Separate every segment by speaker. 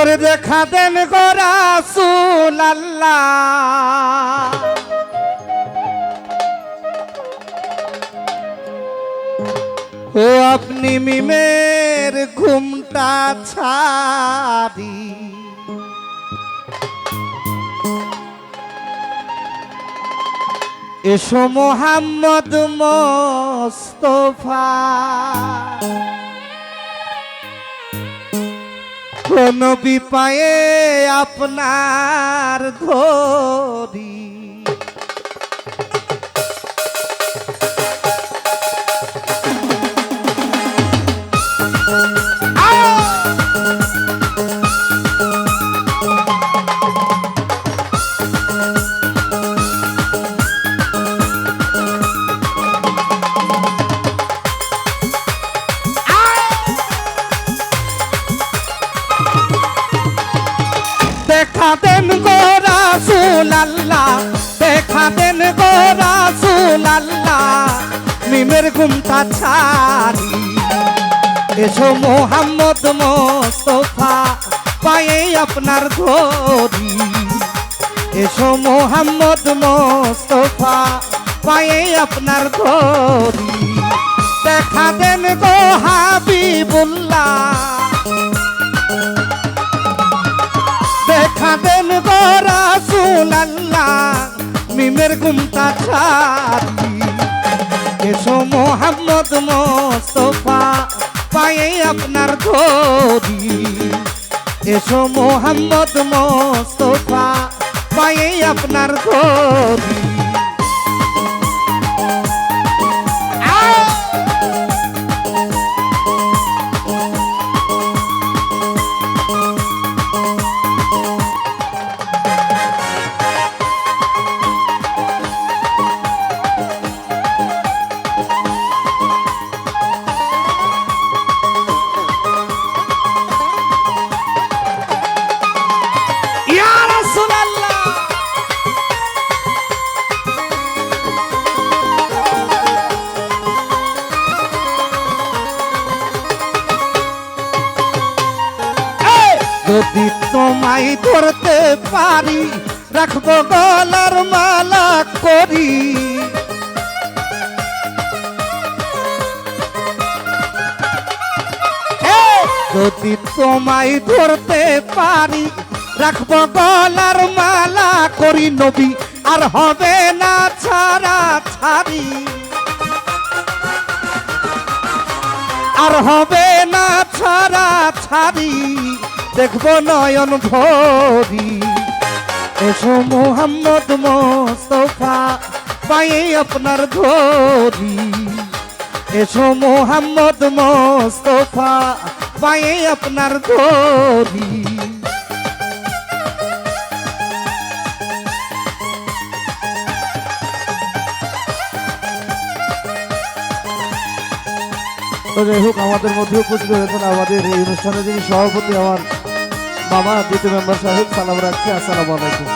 Speaker 1: করে দেখা দেন গো রাসূল আল্লাহ, ও আপনি মিমের ঘুমটা ছাড়ি এসো মোহাম্মদ মোস্তফা, নবী পায়ে আপনার ধরি দেখা দেন গো রাসূল আল্লাহ, দেখা দেন গো রাসূল আল্লাহ, মিমের ঘুমটা ছাড়ি এসো মোহাম্মদ মোস্তফা পায়ে আপনার ধরি, এসো মোহাম্মদ মোস্তফা পায়ে আপনার ধরি, দেখা দেন গো হাবিবুল্লাহ, দেখা দেন গো রাসূল আল্লাহ, মিমের ঘুমটা ছাড়ি এসো মোহাম্মদ মোস্তফা পায়ে আপনার ধরি, এসো মোহাম্মদ মোস্তফা পায়ে আপনার ধরি। যদি তোমায় ধরতে পারি রাখবো গলার মালা করি, যদি তোমায় ধরতে পারি রাখবো গলার মালা করি, নবী আর হবে না ছাড়া ছাড়ি, আর হবে না ছাড়া ছাড়ি, দেখবো নয়ন ভরি এসো মোহাম্মদ মোস্তফা পায়ে আপনার ধরি, এসো মোহাম্মদ মোস্তফা পায়ে আপনার ধরি।
Speaker 2: যাই হোক, আমাদের মধ্যে উপস্থিত হয়েছেন আমাদের এই অনুষ্ঠানে যিনি সভাপতি আমার মামা দ্বিতীয় মেম্বার সাহেব, সালাম রাখছি, আসসালামু আলাইকুম।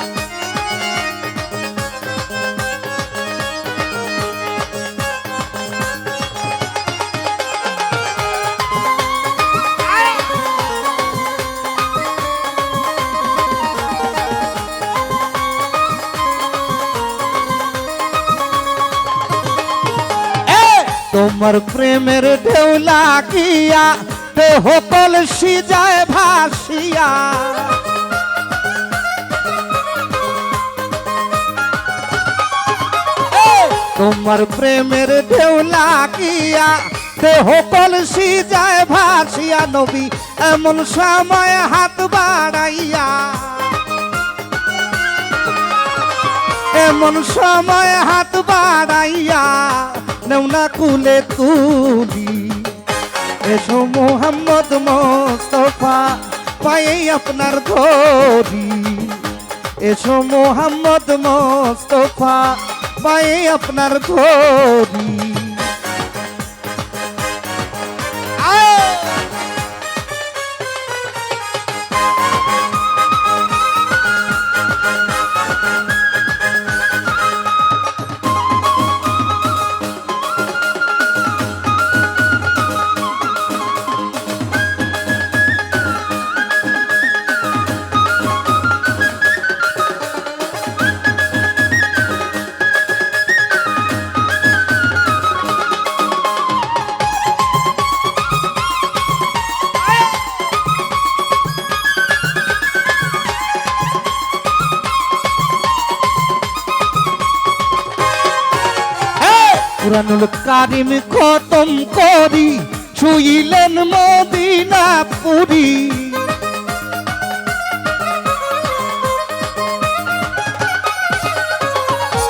Speaker 1: তোমার প্রেমের ঢেউ লাগিয়া দেহ কলসি যায় ভাসিয়া, তোমার প্রেমের ঢেউ লাগিয়া দেহ কলসি যায় ভাসিয়া, নবী এমন সময় হাত বাড়াইয়া, এমন সময় হাত বাড়াইয়া নেওনা কুলে তুলি এসো মোহাম্মদ মোস্তফা পায়ে আপনার ধরি, এসো মোহাম্মদ মোস্তফা পায়ে আপনার ধরি। কারিম খতম করি শুইলেন মদিনা পুরী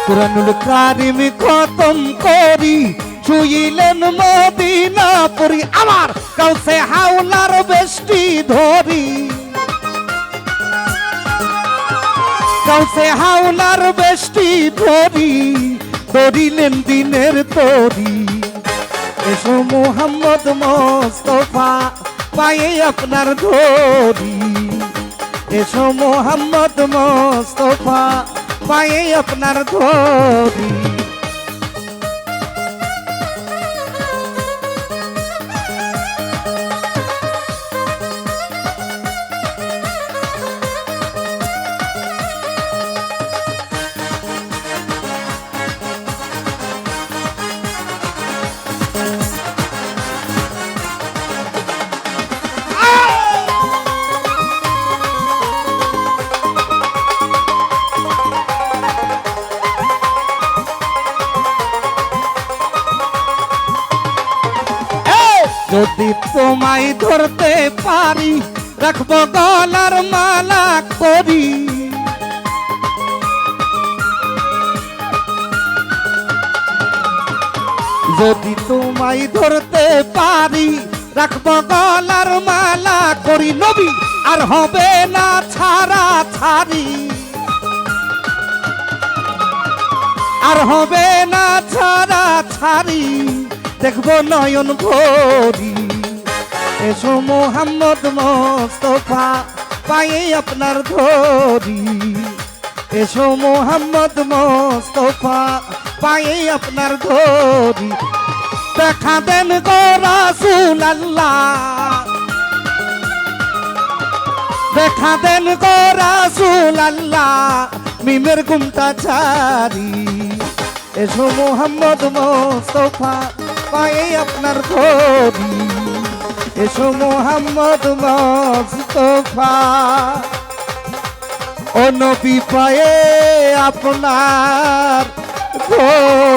Speaker 1: কুরআনুল কারিম খতম করি শুইলেন মদিনা পুরী আমার কাউসে হাওলার বেষ্টি ধরি কাউসে হাওলার বেষ্টি ধরি ধরিলেন দিনের তরি এসো মোহাম্মদ মোস্তফা পায়ে আপনার ধরি এসো মোহাম্মদ মোস্তফা পায়ে আপনার ধরি যদি তোমায় ধরতে পারি রাখবো গলার মালা করি যদি তোমায় ধরতে পারি রাখবো গলার মালা করি নবী আর হবে না ছাড়া ছাড়ি আর হবে না ছাড়া ছাড়ি দেখবো নয়ন ভরি এসো মোহাম্মদ মোস্তফা পায়ে আপনার ধরি এসো মোহাম্মদ মোস্তফা পায়ে আপনার ধরি দেখা দেন গো রাসূলুল্লাহ দেখা দেন গো রাসূলুল্লাহ মিমের গুমটা ছাড়ি এসো মোহাম্মদ মোস্তফা পায়ে আপনার ধরি এসো মোহাম্মদ মোস্তফা ও নবী পায়ে আপনার ধরি